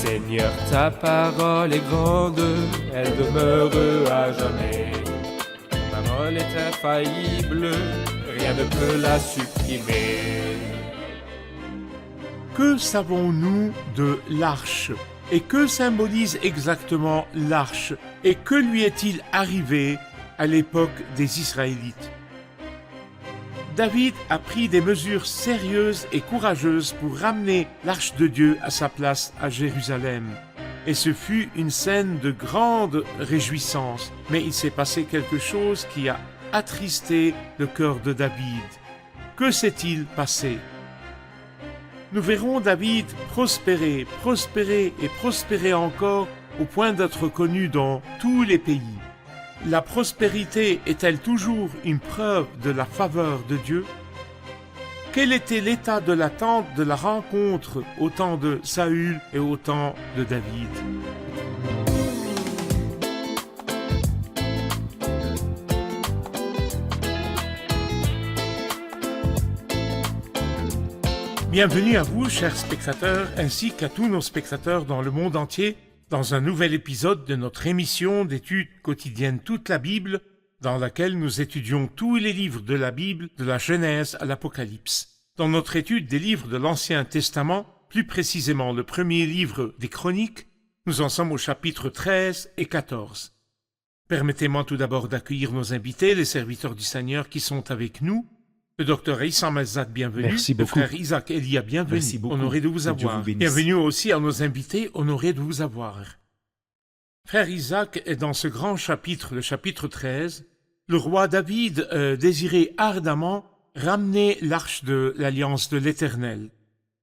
Seigneur, ta parole est grande, elle demeure à jamais. Ta parole est infaillible, rien ne peut la supprimer. Que savons-nous de l'arche? Et que symbolise exactement l'arche? Et que lui est-il arrivé à l'époque des Israélites? David a pris des mesures sérieuses et courageuses pour ramener l'arche de Dieu à sa place à Jérusalem. Et ce fut une scène de grande réjouissance. Mais il s'est passé quelque chose qui a attristé le cœur de David. Que s'est-il passé? Nous verrons David prospérer, prospérer et prospérer encore au point d'être connu dans tous les pays. La prospérité est-elle toujours une preuve de la faveur de Dieu? Quel était l'état de l'attente de la rencontre au temps de Saül et au temps de David? Bienvenue à vous, chers spectateurs, ainsi qu'à tous nos spectateurs dans le monde entier, dans un nouvel épisode de notre émission d'études quotidiennes Toute la Bible, dans laquelle nous étudions tous les livres de la Bible, de la Genèse à l'Apocalypse. Dans notre étude des livres de l'Ancien Testament, plus précisément le premier livre des Chroniques, nous en sommes au chapitre 13 et 14. Permettez-moi tout d'abord d'accueillir nos invités, les serviteurs du Seigneur qui sont avec nous. Le docteur Issam Elzad, bienvenue. Merci beaucoup. Le frère Isaac Elia, bienvenue. Merci beaucoup. Honoré de vous avoir. Bienvenue aussi à nos invités, honoré de vous avoir. Frère Isaac est dans ce grand chapitre, le chapitre 13. Le roi David désirait ardemment ramener l'arche de l'alliance de l'Éternel.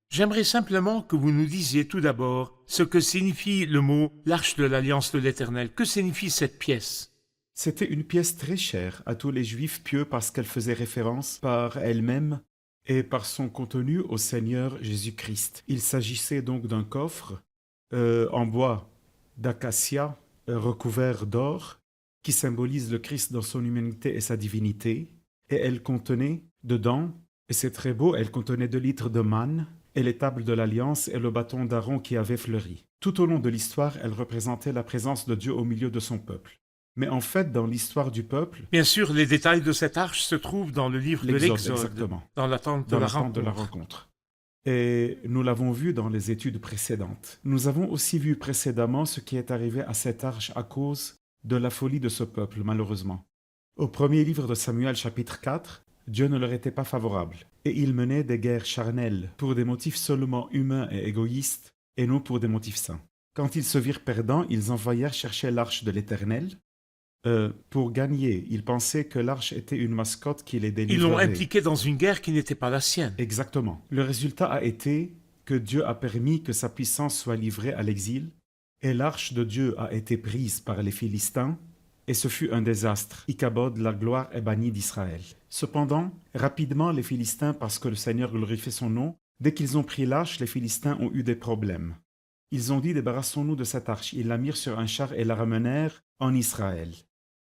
J'aimerais simplement que vous nous disiez tout d'abord ce que signifie le mot l'arche de l'alliance de l'Éternel. Que signifie cette pièce? C'était une pièce très chère à tous les Juifs pieux parce qu'elle faisait référence par elle-même et par son contenu au Seigneur Jésus-Christ. Il s'agissait donc d'un coffre en bois d'acacia recouvert d'or qui symbolise le Christ dans son humanité et sa divinité. Et elle contenait dedans, et c'est très beau, elle contenait 2 litres de manne et les tables de l'Alliance et le bâton d'Aaron qui avait fleuri. Tout au long de l'histoire, elle représentait la présence de Dieu au milieu de son peuple. Mais en fait, dans l'histoire du peuple... Bien sûr, les détails de cette arche se trouvent dans le livre de l'Exode, exactement, dans l'attente de la rencontre. Et nous l'avons vu dans les études précédentes. Nous avons aussi vu précédemment ce qui est arrivé à cette arche à cause de la folie de ce peuple, malheureusement. Au premier livre de Samuel, chapitre 4, Dieu ne leur était pas favorable, et il menait des guerres charnelles pour des motifs seulement humains et égoïstes, et non pour des motifs saints. Quand ils se virent perdants, ils envoyèrent chercher l'arche de l'Éternel. Pour gagner, ils pensaient que l'arche était une mascotte qui les délivrerait. Ils l'ont impliqué dans une guerre qui n'était pas la sienne. Exactement. Le résultat a été que Dieu a permis que sa puissance soit livrée à l'exil, et l'arche de Dieu a été prise par les Philistins, et ce fut un désastre. Ichabod, la gloire est bannie d'Israël. Cependant, rapidement, les Philistins, parce que le Seigneur glorifiait son nom, dès qu'ils ont pris l'arche, les Philistins ont eu des problèmes. Ils ont dit, débarrassons-nous de cette arche. Ils la mirent sur un char et la ramenèrent en Israël.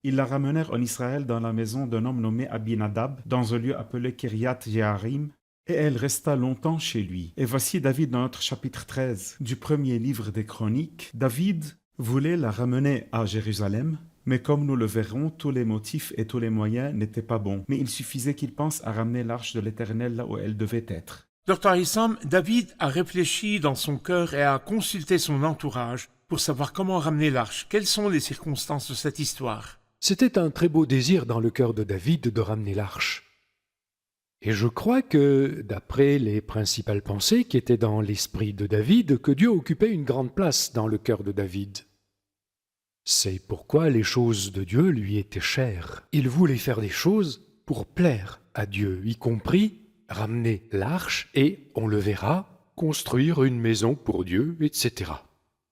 Ils la ramenèrent en Israël dans la maison d'un homme nommé Abinadab, dans un lieu appelé Kiriath Jearim, et elle resta longtemps chez lui. Et voici David dans notre chapitre 13 du premier livre des Chroniques. David voulait la ramener à Jérusalem, mais comme nous le verrons, tous les motifs et tous les moyens n'étaient pas bons. Mais il suffisait qu'il pense à ramener l'arche de l'Éternel là où elle devait être. Dr. Issam, David a réfléchi dans son cœur et a consulté son entourage pour savoir comment ramener l'arche. Quelles sont les circonstances de cette histoire? C'était un très beau désir dans le cœur de David de ramener l'arche. Et je crois que, d'après les principales pensées qui étaient dans l'esprit de David, que Dieu occupait une grande place dans le cœur de David. C'est pourquoi les choses de Dieu lui étaient chères. Il voulait faire des choses pour plaire à Dieu, y compris ramener l'arche et, on le verra, construire une maison pour Dieu, etc.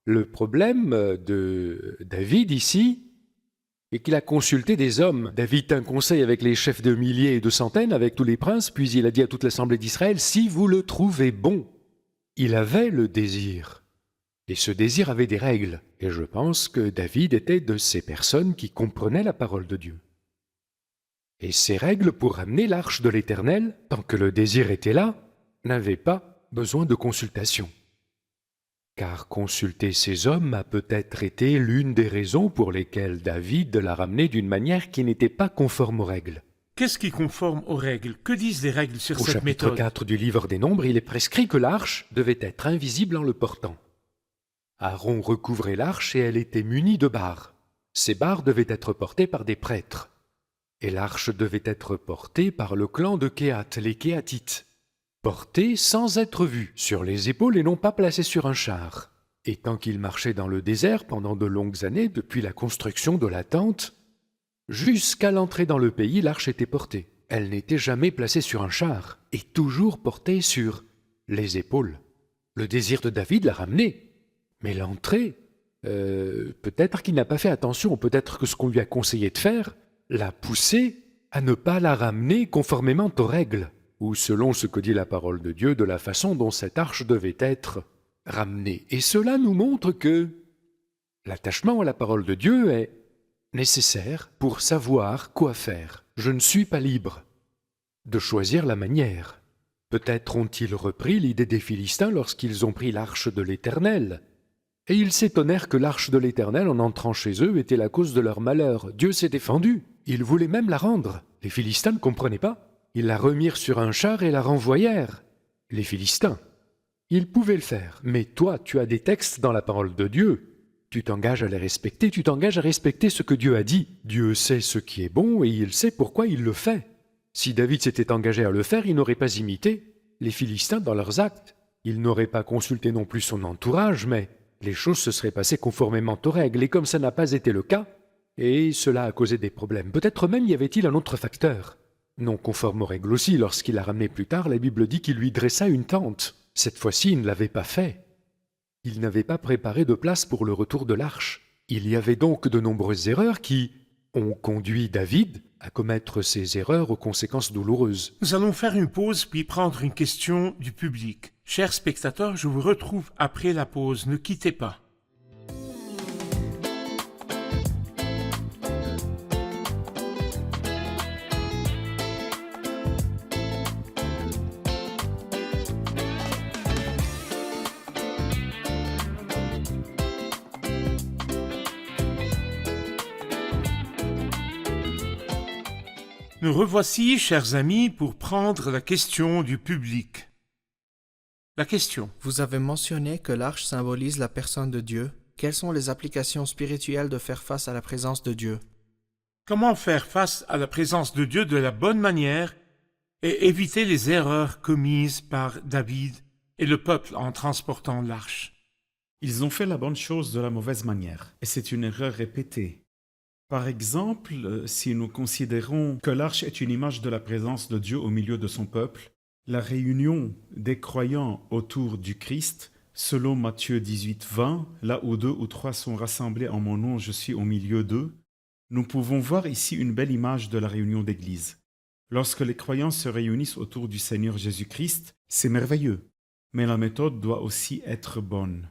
Le problème de David ici est qu'il a consulté des hommes. David tint conseil avec les chefs de milliers et de centaines, avec tous les princes, puis il a dit à toute l'assemblée d'Israël, « Si vous le trouvez bon », il avait le désir. Et ce désir avait des règles. Et je pense que David était de ces personnes qui comprenaient la parole de Dieu. Et ces règles pour ramener l'arche de l'Éternel, tant que le désir était là, n'avaient pas besoin de consultation. car consulter ces hommes a peut-être été l'une des raisons pour lesquelles David l'a ramené d'une manière qui n'était pas conforme aux règles. Qu'est-ce qui conforme aux règles? Que disent les règles sur Au cette chapitre méthode? 4 du livre des Nombres, il est prescrit que l'arche devait être invisible en le portant. Aaron recouvrait l'arche et elle était munie de barres. Ces barres devaient être portées par des prêtres. Et l'arche devait être portée par le clan de Kéhat, les Kéhatites. Portée sans être vue, sur les épaules et non pas placée sur un char. Et tant qu'il marchait dans le désert pendant de longues années, depuis la construction de la tente, jusqu'à l'entrée dans le pays, l'arche était portée. Elle n'était jamais placée sur un char, et toujours portée sur les épaules. Le désir de David l'a ramenée. Mais l'entrée, peut-être qu'il n'a pas fait attention, peut-être que ce qu'on lui a conseillé de faire l'a poussé à ne pas la ramener conformément aux règles, ou selon ce que dit la parole de Dieu, de la façon dont cette arche devait être ramenée. Et cela nous montre que l'attachement à la parole de Dieu est nécessaire pour savoir quoi faire. Je ne suis pas libre de choisir la manière. Peut-être ont-ils repris l'idée des Philistins lorsqu'ils ont pris l'arche de l'Éternel. Et ils s'étonnèrent que l'arche de l'Éternel, en entrant chez eux, était la cause de leur malheur. Dieu s'est défendu. Ils voulaient même la rendre. Les Philistins ne comprenaient pas. Ils la remirent sur un char et la renvoyèrent. Les Philistins. Ils pouvaient le faire. Mais toi, tu as des textes dans la parole de Dieu. Tu t'engages à les respecter, tu t'engages à respecter ce que Dieu a dit. Dieu sait ce qui est bon et il sait pourquoi il le fait. Si David s'était engagé à le faire, il n'aurait pas imité les Philistins dans leurs actes. Il n'aurait pas consulté non plus son entourage, mais les choses se seraient passées conformément aux règles. Et comme ça n'a pas été le cas, et cela a causé des problèmes. Peut-être même y avait-il un autre facteur. Non conforme aux règles aussi, lorsqu'il la ramené plus tard, la Bible dit qu'il lui dressa une tente. Cette fois-ci, il ne l'avait pas fait. Il n'avait pas préparé de place pour le retour de l'arche. Il y avait donc de nombreuses erreurs qui ont conduit David à commettre ces erreurs aux conséquences douloureuses. Nous allons faire une pause puis prendre une question du public. Chers spectateurs, je vous retrouve après la pause. Ne quittez pas. Nous revoici, chers amis, pour prendre la question du public. La question. Vous avez mentionné que l'arche symbolise la personne de Dieu. Quelles sont les applications spirituelles de faire face à la présence de Dieu? Comment faire face à la présence de Dieu de la bonne manière et éviter les erreurs commises par David et le peuple en transportant l'arche? Ils ont fait la bonne chose de la mauvaise manière, et c'est une erreur répétée. Par exemple, si nous considérons que l'arche est une image de la présence de Dieu au milieu de son peuple, la réunion des croyants autour du Christ, selon Matthieu 18, 20, là où 2 ou 3 sont rassemblés en mon nom, je suis au milieu d'eux, nous pouvons voir ici une belle image de la réunion d'Église. Lorsque les croyants se réunissent autour du Seigneur Jésus-Christ, c'est merveilleux, mais la méthode doit aussi être bonne.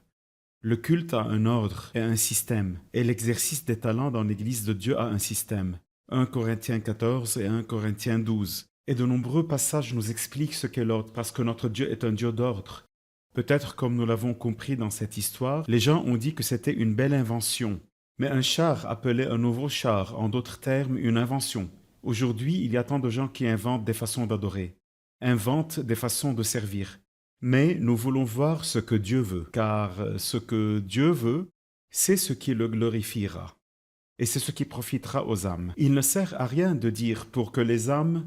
Le culte a un ordre et un système, et l'exercice des talents dans l'Église de Dieu a un système. 1 Corinthiens 14 et 1 Corinthiens 12. Et de nombreux passages nous expliquent ce qu'est l'ordre, parce que notre Dieu est un Dieu d'ordre. Peut-être comme nous l'avons compris dans cette histoire, les gens ont dit que c'était une belle invention. Mais un char appelait un nouveau char, en d'autres termes, une invention. Aujourd'hui, il y a tant de gens qui inventent des façons d'adorer, inventent des façons de servir. Mais nous voulons voir ce que Dieu veut, car ce que Dieu veut, c'est ce qui le glorifiera. Et c'est ce qui profitera aux âmes. Il ne sert à rien de dire pour que les âmes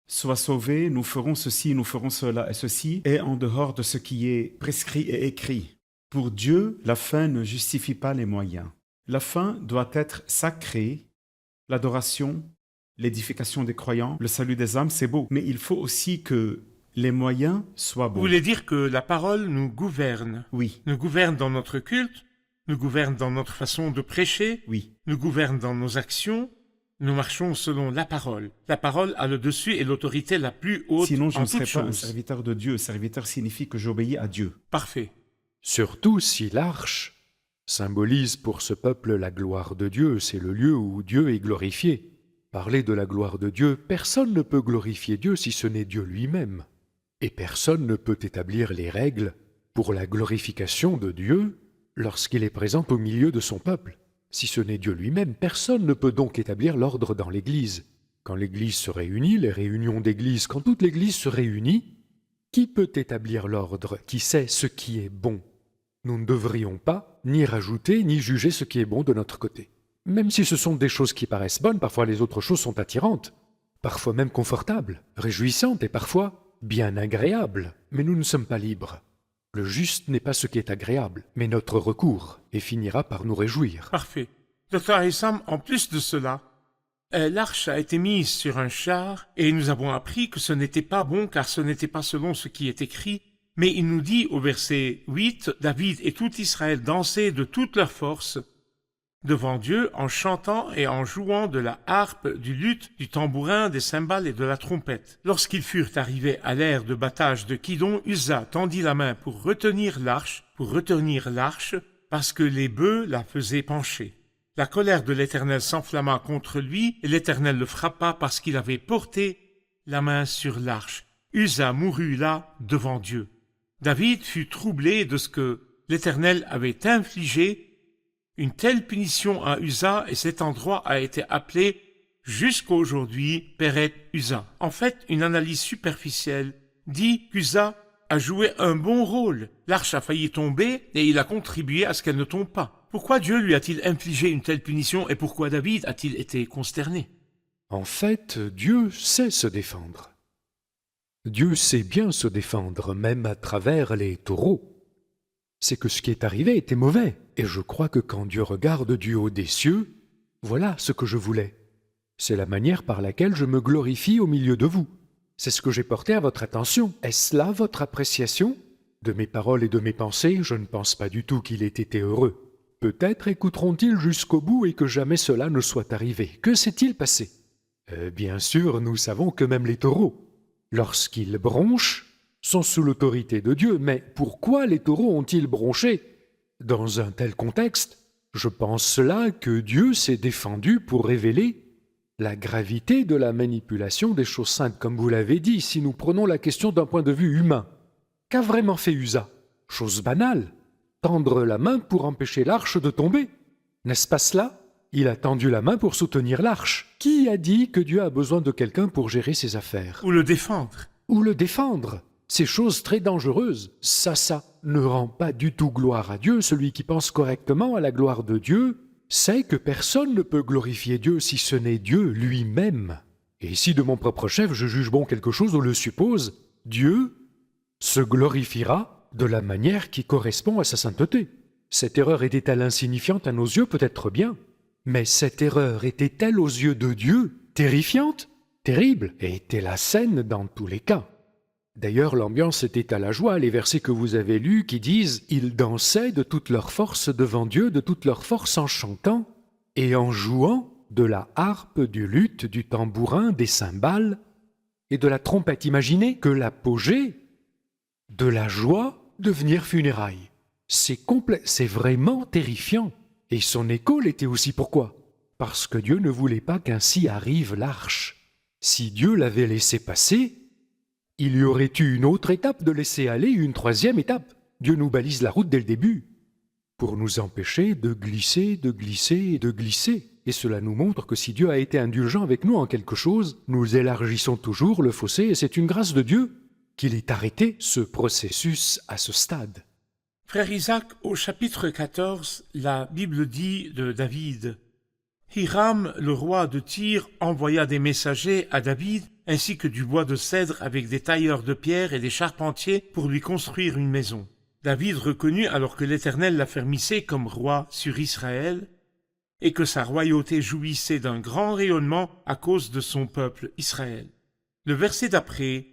soient sauvées, nous ferons ceci, nous ferons cela, et ceci est en dehors de ce qui est prescrit et écrit. Pour Dieu, la fin ne justifie pas les moyens. La fin doit être sacrée, l'adoration, l'édification des croyants, le salut des âmes, c'est beau. Mais il faut aussi que les moyens soient Vous bons. voulez dire que la parole nous gouverne? Oui, Nous gouverne dans notre culte, nous gouverne dans notre façon de prêcher, oui. nous gouverne dans nos actions. Nous marchons selon la parole. La parole a le dessus et l'autorité la plus haute Sinon, je en ne serais toutes pas un choses. serviteur de Dieu. Serviteur signifie que j'obéis à Dieu. Parfait. Surtout si l'arche symbolise pour ce peuple la gloire de Dieu, c'est le lieu où Dieu est glorifié. Parler de la gloire de Dieu, personne ne peut glorifier Dieu si ce n'est Dieu lui-même. Et personne ne peut établir les règles pour la glorification de Dieu lorsqu'il est présent au milieu de son peuple. Si ce n'est Dieu lui-même, personne ne peut donc établir l'ordre dans l'Église. Quand l'Église se réunit, les réunions d'Église, quand toute l'Église se réunit, qui peut établir l'ordre? Qui sait ce qui est bon? Nous ne devrions pas ni rajouter ni juger ce qui est bon de notre côté. Même si ce sont des choses qui paraissent bonnes, parfois les autres choses sont attirantes, parfois même confortables, réjouissantes et parfois bien agréables. Mais nous ne sommes pas libres. Le juste n'est pas ce qui est agréable, mais notre recours, et finira par nous réjouir. Parfait. Docteur Haytham, en plus de cela, l'arche a été mise sur un char et nous avons appris que ce n'était pas bon car ce n'était pas selon ce qui est écrit. Mais il nous dit au verset 8, David et tout Israël dansaient de toute leur force devant Dieu en chantant et en jouant de la harpe, du luth, du tambourin, des cymbales et de la trompette. Lorsqu'ils furent arrivés à l'aire de battage de Kidon, Uza tendit la main pour retenir l'arche, parce que les bœufs la faisaient pencher. La colère de l'Éternel s'enflamma contre lui, et l'Éternel le frappa parce qu'il avait porté la main sur l'arche. Uza mourut là devant Dieu. David fut troublé de ce que l'Éternel avait infligé une telle punition à Uza, et cet endroit a été appelé jusqu'à aujourd'hui Péret Uza. En fait, une analyse superficielle dit qu'Uza a joué un bon rôle. L'arche a failli tomber et il a contribué à ce qu'elle ne tombe pas. Pourquoi Dieu lui a-t-il infligé une telle punition et pourquoi David a-t-il été consterné? En fait, Dieu sait se défendre. Dieu sait bien se défendre, même à travers les taureaux. C'est que ce qui est arrivé était mauvais, et je crois que quand Dieu regarde du haut des cieux, voilà ce que je voulais. C'est la manière par laquelle je me glorifie au milieu de vous. C'est ce que j'ai porté à votre attention. Est-ce là votre appréciation? De mes paroles et de mes pensées, je ne pense pas du tout qu'il ait été heureux. Peut-être écouteront-ils jusqu'au bout et que jamais cela ne soit arrivé. Que s'est-il passé? Bien sûr, nous savons que même les taureaux, lorsqu'ils bronchent, sont sous l'autorité de Dieu. Mais pourquoi les taureaux ont-ils bronché? Dans un tel contexte, je pense là que Dieu s'est défendu pour révéler la gravité de la manipulation des choses saintes. Comme vous l'avez dit, si nous prenons la question d'un point de vue humain, qu'a vraiment fait Uza? Chose banale, tendre la main pour empêcher l'arche de tomber. N'est-ce pas cela? Il a tendu la main pour soutenir l'arche. Qui a dit que Dieu a besoin de quelqu'un pour gérer ses affaires? Ou le défendre. Ou le défendre. Ces choses très dangereuses. Ça ne rend pas du tout gloire à Dieu. Celui qui pense correctement à la gloire de Dieu sait que personne ne peut glorifier Dieu si ce n'est Dieu lui-même. Et si de mon propre chef je juge bon quelque chose ou le suppose, Dieu se glorifiera de la manière qui correspond à sa sainteté. Cette erreur était-elle insignifiante à nos yeux? Peut-être bien. Mais cette erreur était-elle aux yeux de Dieu terrifiante, terrible, et était-elle saine dans tous les cas? D'ailleurs, l'ambiance était à la joie, les versets que vous avez lus qui disent « Ils dansaient de toute leur force devant Dieu, de toute leur force en chantant et en jouant de la harpe, du luth, du tambourin, des cymbales et de la trompette. » Imaginez que l'apogée de la joie devenir funérailles. C'est vraiment terrifiant. Et son écho l'était aussi. Pourquoi? Parce que Dieu ne voulait pas qu'ainsi arrive l'arche. Si Dieu l'avait laissé passer, il y aurait eu une autre étape de laisser aller, une troisième étape. Dieu nous balise la route dès le début, pour nous empêcher de glisser, de glisser et de glisser. Et cela nous montre que si Dieu a été indulgent avec nous en quelque chose, nous élargissons toujours le fossé, et c'est une grâce de Dieu qu'il ait arrêté ce processus à ce stade. Frère Isaac, au chapitre 14, la Bible dit de David, « Hiram, le roi de Tyr, envoya des messagers à David, ainsi que du bois de cèdre avec des tailleurs de pierre et des charpentiers pour lui construire une maison. David reconnut alors que l'Éternel l'affermissait comme roi sur Israël, et que sa royauté jouissait d'un grand rayonnement à cause de son peuple Israël. » Le verset d'après,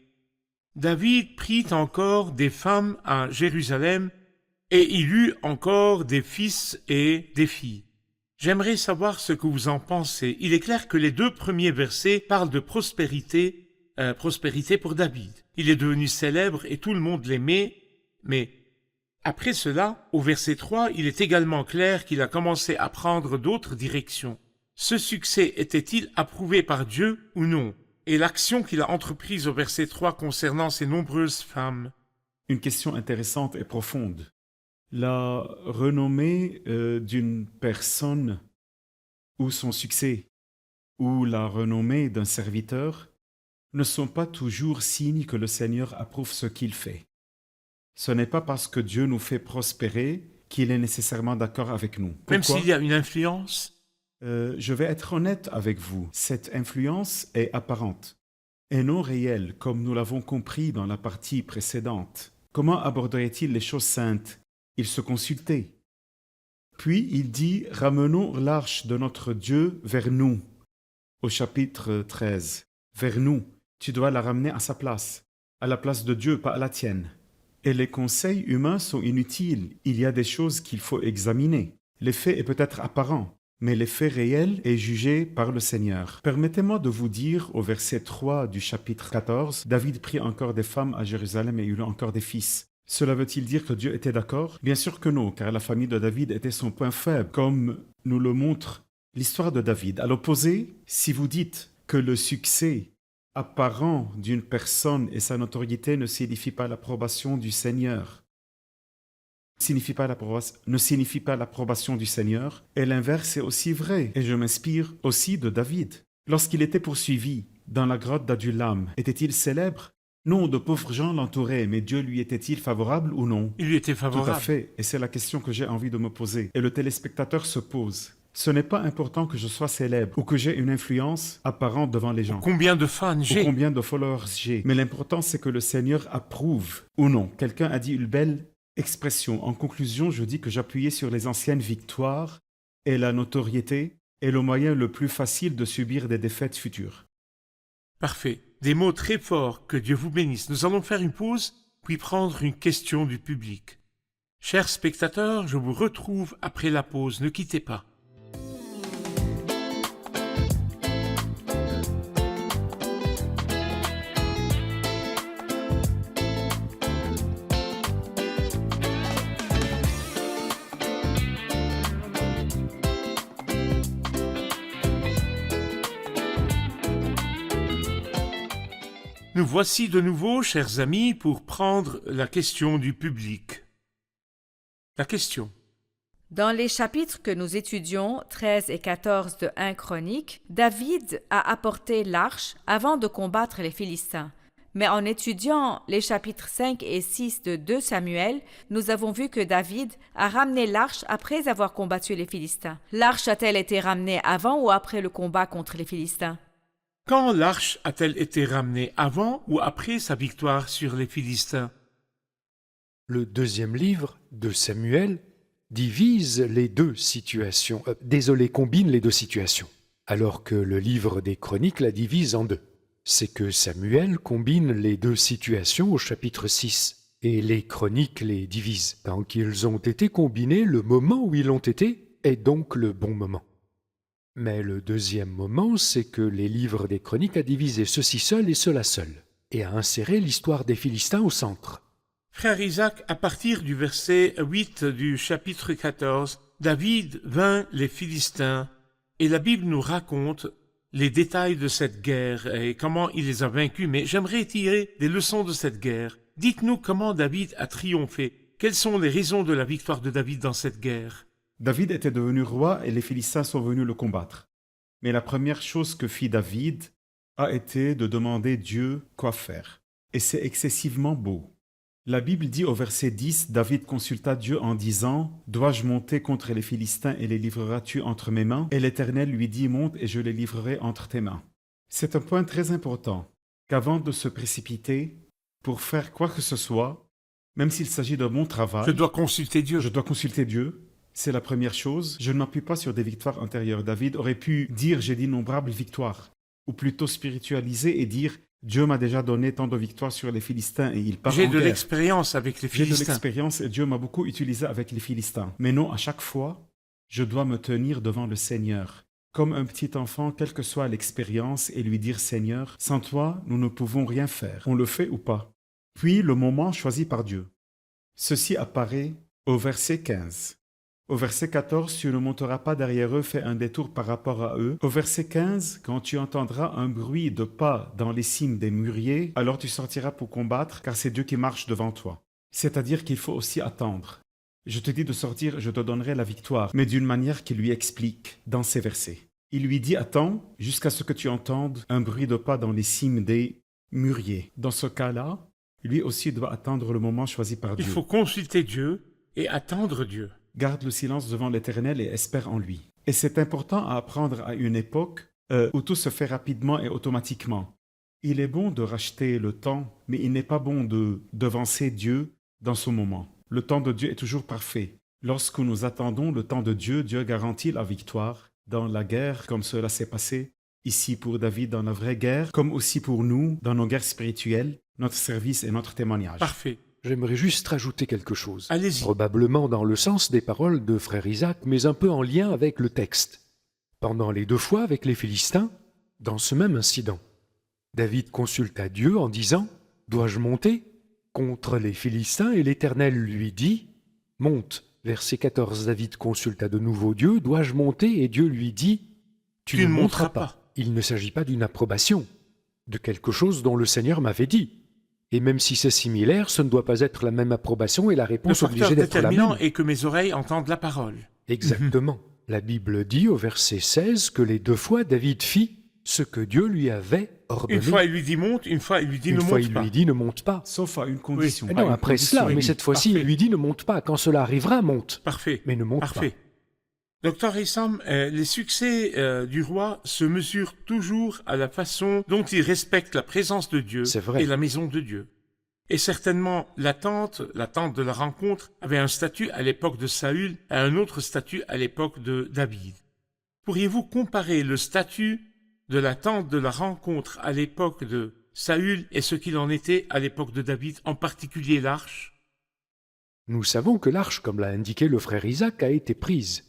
David prit encore des femmes à Jérusalem, et il eut encore des fils et des filles. J'aimerais savoir ce que vous en pensez. Il est clair que les deux premiers versets parlent de prospérité pour David. Il est devenu célèbre et tout le monde l'aimait, mais après cela, au verset 3, il est également clair qu'il a commencé à prendre d'autres directions. Ce succès était-il approuvé par Dieu ou non? Et l'action qu'il a entreprise au verset 3 concernant ses nombreuses femmes, une question intéressante et profonde. La renommée d'une personne ou son succès ou la renommée d'un serviteur ne sont pas toujours signes que le Seigneur approuve ce qu'il fait. Ce n'est pas parce que Dieu nous fait prospérer qu'il est nécessairement d'accord avec nous. Même Pourquoi? s'il y a une influence. Je vais être honnête avec vous. Cette influence est apparente et non réelle, comme nous l'avons compris dans la partie précédente. Comment aborderait-il les choses saintes? Il se consultait. Puis il dit « Ramenons l'arche de notre Dieu vers nous » au chapitre 13. Vers nous. Tu dois la ramener à sa place, à la place de Dieu, pas à la tienne. Et les conseils humains sont inutiles. Il y a des choses qu'il faut examiner. L'effet est peut-être apparent, mais l'effet réel est jugé par le Seigneur. Permettez-moi de vous dire, au verset 3 du chapitre 14, David prit encore des femmes à Jérusalem et eut encore des fils. Cela veut-il dire que Dieu était d'accord? Bien sûr que non, car la famille de David était son point faible, comme nous le montre l'histoire de David. À l'opposé, si vous dites que le succès apparent d'une personne et sa notoriété ne signifie pas l'approbation du Seigneur, ne signifie pas l'approbation du Seigneur, et l'inverse est aussi vrai. Et je m'inspire aussi de David. Lorsqu'il était poursuivi dans la grotte d'Adullam, était-il célèbre? Non, de pauvres gens l'entouraient, mais Dieu lui était-il favorable ou non? Il lui était Tout favorable. à fait, et c'est la question que j'ai envie de me poser. Et le téléspectateur se pose. Ce n'est pas important que je sois célèbre ou que j'ai une influence apparente devant les gens. Combien de fans Ou j'ai? combien de followers j'ai. Mais l'important, c'est que le Seigneur approuve ou non. Quelqu'un a dit une belle expression. En conclusion, je dis que j'appuyais sur les anciennes victoires et la notoriété est le moyen le plus facile de subir des défaites futures. Parfait. Des mots très forts. Que Dieu vous bénisse. Nous allons faire une pause, puis prendre une question du public. Chers spectateurs, je vous retrouve après la pause. Ne quittez pas. Nous voici de nouveau, chers amis, pour prendre la question du public. La question. Dans les chapitres que nous étudions, 13 et 14 de 1 Chronique, David a apporté l'arche avant de combattre les Philistins. Mais en étudiant les chapitres 5 et 6 de 2 Samuel, nous avons vu que David a ramené l'arche après avoir combattu les Philistins. L'arche a-t-elle été ramenée avant ou après le combat contre les Philistins? Quand l'arche a-t-elle été ramenée avant ou après sa victoire sur les Philistins? Le deuxième livre de Samuel divise les deux situations, combine les deux situations, alors que le livre des Chroniques la divise en deux. C'est que Samuel combine les deux situations au chapitre 6 et les Chroniques les divisent. Tant qu'ils ont été combinés, le moment où ils l'ont été est donc le bon moment. Mais le deuxième moment, c'est que les livres des Chroniques a divisé ceci seul et cela seul, et a inséré l'histoire des Philistins au centre. Frère Isaac, à partir du verset 8 du chapitre 14, David vainc les Philistins, et la Bible nous raconte les détails de cette guerre et comment il les a vaincus, mais j'aimerais tirer des leçons de cette guerre. Dites-nous comment David a triomphé. Quelles sont les raisons de la victoire de David dans cette guerre? David était devenu roi et les Philistins sont venus le combattre. Mais la première chose que fit David a été de demander Dieu quoi faire. Et c'est excessivement beau. La Bible dit au verset 10, David consulta Dieu en disant « Dois-je monter contre les Philistins et les livreras-tu entre mes mains ?» Et l'Éternel lui dit « Monte et je les livrerai entre tes mains. » C'est un point très important, qu'avant de se précipiter pour faire quoi que ce soit, même s'il s'agit de mon travail, Je dois consulter Dieu. je dois consulter Dieu. C'est la première chose. Je ne m'appuie pas sur des victoires antérieures. David aurait pu dire « j'ai d'innombrables victoires » ou plutôt spiritualiser et dire « Dieu m'a déjà donné tant de victoires sur les Philistins et il part en J'ai de guerre. l'expérience avec les J'ai de Philistins. l'expérience et Dieu m'a beaucoup utilisé avec les Philistins. Mais non, à chaque fois, je dois me tenir devant le Seigneur, comme un petit enfant, quelle que soit l'expérience, et lui dire « Seigneur, sans toi, nous ne pouvons rien faire. On le fait ou pas ?» Puis le moment choisi par Dieu. Ceci apparaît au verset 15. Au verset 14, tu ne monteras pas derrière eux, fais un détour par rapport à eux. Au verset 15, quand tu entendras un bruit de pas dans les cimes des mûriers, alors tu sortiras pour combattre, car c'est Dieu qui marche devant toi. C'est-à-dire qu'il faut aussi attendre. Je te dis de sortir, je te donnerai la victoire, mais d'une manière qu'il lui explique dans ces versets. Il lui dit, attends, jusqu'à ce que tu entendes un bruit de pas dans les cimes des mûriers. Dans ce cas-là, lui aussi doit attendre le moment choisi par Dieu. Il faut consulter Dieu et attendre Dieu. Garde le silence devant l'Éternel et espère en lui. Et c'est important à apprendre à une époque où tout se fait rapidement et automatiquement. Il est bon de racheter le temps, mais il n'est pas bon de devancer Dieu dans ce moment. Le temps de Dieu est toujours parfait. Lorsque nous attendons le temps de Dieu, Dieu garantit la victoire dans la guerre, comme cela s'est passé ici pour David dans la vraie guerre, comme aussi pour nous dans nos guerres spirituelles, notre service et notre témoignage. Parfait. J'aimerais juste rajouter quelque chose. Allez-y. Probablement dans le sens des paroles de frère Isaac, mais un peu en lien avec le texte. Pendant les 2 fois avec les Philistins, dans ce même incident, David consulta Dieu en disant « Dois-je monter contre les Philistins ?» Et l'Éternel lui dit « Monte ». Verset 14, David consulta de nouveau Dieu « Dois-je monter ?» Et Dieu lui dit « Tu ne monteras pas. » Il ne s'agit pas d'une approbation, de quelque chose dont le Seigneur m'avait dit. Et même si c'est similaire, ce ne doit pas être la même approbation et la Le réponse facteur obligée d'être la déterminant même. est que mes oreilles entendent la parole. Exactement. La Bible dit au verset 16 que les 2 fois David fit ce que Dieu lui avait ordonné. Une fois, il lui dit monte, une fois, il lui dit Une ne fois, monte il pas. lui dit ne monte pas. Sauf à une condition. Ah à non, une après condition cela, mais unique. cette fois-ci, il Parfait. lui dit ne monte pas. Quand cela arrivera, monte. Parfait. Mais ne monte Parfait. Docteur Issam, les succès du roi se mesurent toujours à la façon dont il respecte la présence de Dieu C'est vrai. et la maison de Dieu. Et certainement, la tente de la rencontre, avait un statut à l'époque de Saül et un autre statut à l'époque de David. Pourriez-vous comparer le statut de la tente de la rencontre à l'époque de Saül et ce qu'il en était à l'époque de David, en particulier l'arche? Nous savons que l'arche, comme l'a indiqué le frère Isaac, a été prise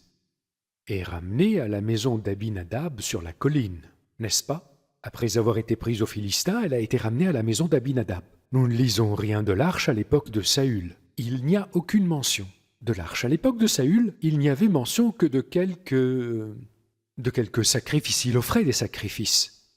et ramenée à la maison d'Abinadab sur la colline, n'est-ce pas? Après avoir été prise aux Philistins, elle a été ramenée à la maison d'Abinadab. Nous ne lisons rien de l'arche à l'époque de Saül. Il n'y a aucune mention de l'arche. À l'époque de Saül, il n'y avait mention que de quelques sacrifices. Il offrait des sacrifices.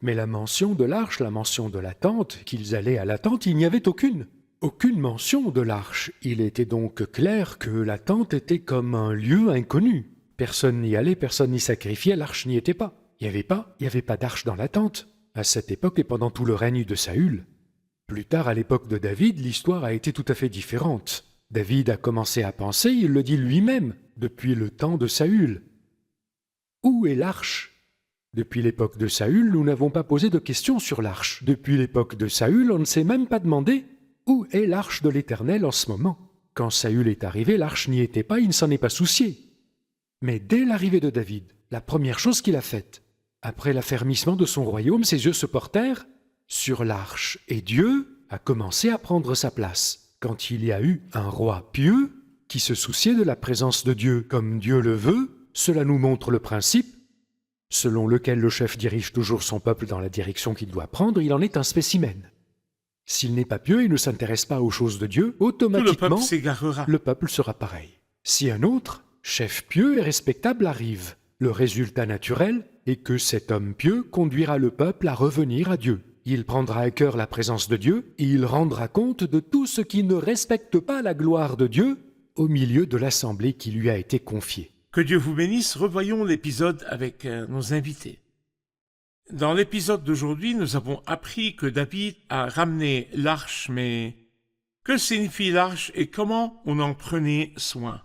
Mais la mention de l'arche, la mention de la tente, qu'ils allaient à la tente, il n'y avait aucune. Aucune mention de l'arche. Il était donc clair que la tente était comme un lieu inconnu. Personne n'y allait, personne n'y sacrifiait, l'arche n'y était pas. Il n'y avait pas d'arche dans la tente, à cette époque et pendant tout le règne de Saül. Plus tard, à l'époque de David, l'histoire a été tout à fait différente. David a commencé à penser, il le dit lui-même, depuis le temps de Saül. Où est l'arche? Depuis l'époque de Saül, nous n'avons pas posé de questions sur l'arche. Depuis l'époque de Saül, on ne s'est même pas demandé où est l'arche de l'Éternel en ce moment. Quand Saül est arrivé, l'arche n'y était pas, il ne s'en est pas soucié. Mais dès l'arrivée de David, la première chose qu'il a faite, après l'affermissement de son royaume, ses yeux se portèrent sur l'arche, et Dieu a commencé à prendre sa place. Quand il y a eu un roi pieux qui se souciait de la présence de Dieu comme Dieu le veut, cela nous montre le principe selon lequel le chef dirige toujours son peuple dans la direction qu'il doit prendre, il en est un spécimen. S'il n'est pas pieux et ne s'intéresse pas aux choses de Dieu, Tout le automatiquement, peuple s'égarera. le peuple sera pareil. Si un autre, chef pieux et respectable, arrive, le résultat naturel est que cet homme pieux conduira le peuple à revenir à Dieu. Il prendra à cœur la présence de Dieu et il rendra compte de tout ce qui ne respecte pas la gloire de Dieu au milieu de l'assemblée qui lui a été confiée. Que Dieu vous bénisse, revoyons l'épisode avec nos invités. Dans l'épisode d'aujourd'hui, nous avons appris que David a ramené l'arche, mais que signifie l'arche et comment on en prenait soin?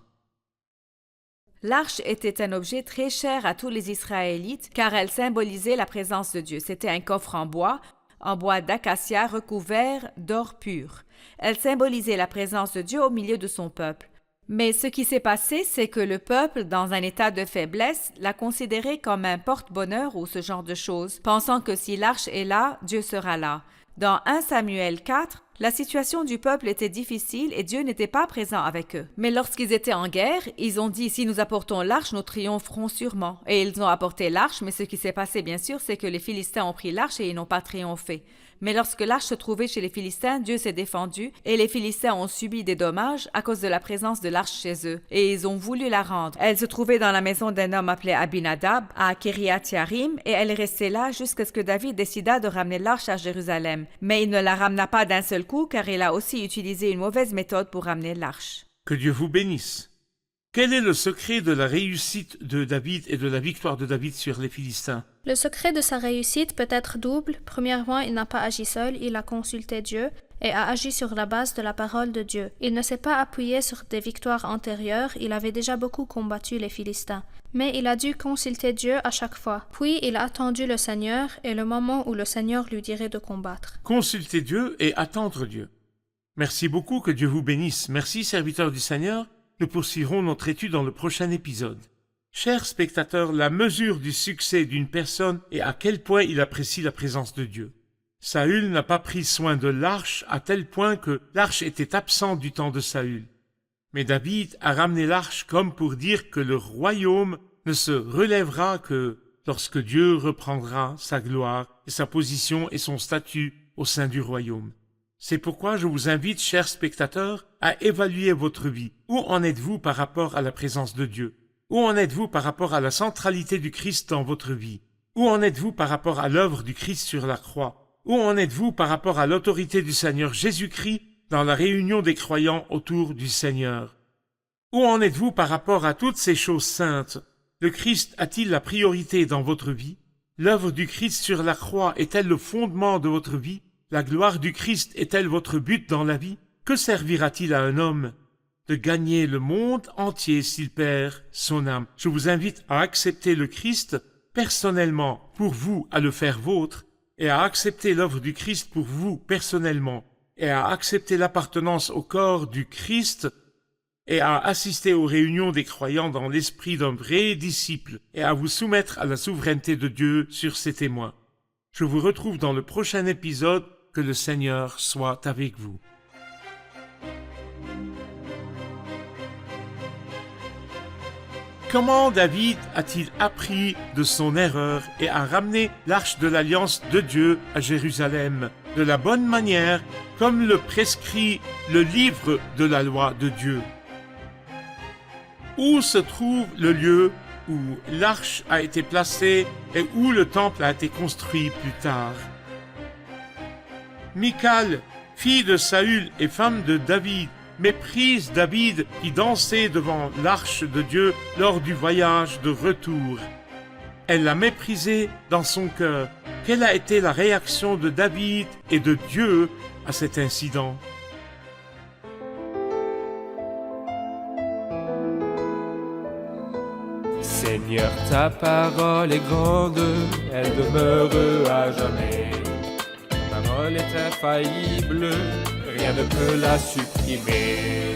L'arche était un objet très cher à tous les Israélites car elle symbolisait la présence de Dieu. C'était un coffre en bois d'acacia recouvert d'or pur. Elle symbolisait la présence de Dieu au milieu de son peuple. Mais ce qui s'est passé, c'est que le peuple, dans un état de faiblesse, l'a considéré comme un porte-bonheur ou ce genre de choses, pensant que si l'arche est là, Dieu sera là. Dans 1 Samuel 4, la situation du peuple était difficile et Dieu n'était pas présent avec eux. Mais lorsqu'ils étaient en guerre, ils ont dit « Si nous apportons l'arche, nous triompherons sûrement ». Et ils ont apporté l'arche, mais ce qui s'est passé, bien sûr, c'est que les Philistins ont pris l'arche et ils n'ont pas triomphé. Mais lorsque l'arche se trouvait chez les Philistins, Dieu s'est défendu et les Philistins ont subi des dommages à cause de la présence de l'arche chez eux et ils ont voulu la rendre. Elle se trouvait dans la maison d'un homme appelé Abinadab à Kiriath-Yarim et elle est restée là jusqu'à ce que David décida de ramener l'arche à Jérusalem. Mais il ne la ramena pas d'un seul coup car il a aussi utilisé une mauvaise méthode pour ramener l'arche. Que Dieu vous bénisse. Quel est le secret de la réussite de David et de la victoire de David sur les Philistins? Le secret de sa réussite peut être double. Premièrement, il n'a pas agi seul, il a consulté Dieu et a agi sur la base de la parole de Dieu. Il ne s'est pas appuyé sur des victoires antérieures, il avait déjà beaucoup combattu les Philistins. Mais il a dû consulter Dieu à chaque fois. Puis il a attendu le Seigneur et le moment où le Seigneur lui dirait de combattre. Consulter Dieu et attendre Dieu. Merci beaucoup, que Dieu vous bénisse. Merci, serviteurs du Seigneur. Nous poursuivrons notre étude dans le prochain épisode. Chers spectateurs, la mesure du succès d'une personne est à quel point il apprécie la présence de Dieu. Saül n'a pas pris soin de l'arche à tel point que l'arche était absente du temps de Saül. Mais David a ramené l'arche comme pour dire que le royaume ne se relèvera que lorsque Dieu reprendra sa gloire et sa position et son statut au sein du royaume. C'est pourquoi je vous invite, chers spectateurs, à évaluer votre vie. Où en êtes-vous par rapport à la présence de Dieu? Où en êtes-vous par rapport à la centralité du Christ dans votre vie? Où en êtes-vous par rapport à l'œuvre du Christ sur la croix? Où en êtes-vous par rapport à l'autorité du Seigneur Jésus-Christ dans la réunion des croyants autour du Seigneur? Où en êtes-vous par rapport à toutes ces choses saintes? Le Christ a-t-il la priorité dans votre vie? L'œuvre du Christ sur la croix est-elle le fondement de votre vie? La gloire du Christ est-elle votre but dans la vie? Que servira-t-il à un homme de gagner le monde entier s'il perd son âme? Je vous invite à accepter le Christ personnellement pour vous, à le faire vôtre, et à accepter l'œuvre du Christ pour vous personnellement, et à accepter l'appartenance au corps du Christ, et à assister aux réunions des croyants dans l'esprit d'un vrai disciple, et à vous soumettre à la souveraineté de Dieu sur ses témoins. Je vous retrouve dans le prochain épisode. Que le Seigneur soit avec vous. Comment David a-t-il appris de son erreur et a ramené l'arche de l'alliance de Dieu à Jérusalem de la bonne manière, comme le prescrit le livre de la loi de Dieu? Où se trouve le lieu où l'arche a été placée et où le temple a été construit plus tard? Michal, fille de Saül et femme de David, méprise David qui dansait devant l'arche de Dieu lors du voyage de retour. Elle l'a méprisé dans son cœur. Quelle a été la réaction de David et de Dieu à cet incident? Seigneur, ta parole est grande, elle demeure à jamais. Ta parole est infaillible, rien ne peut la supprimer.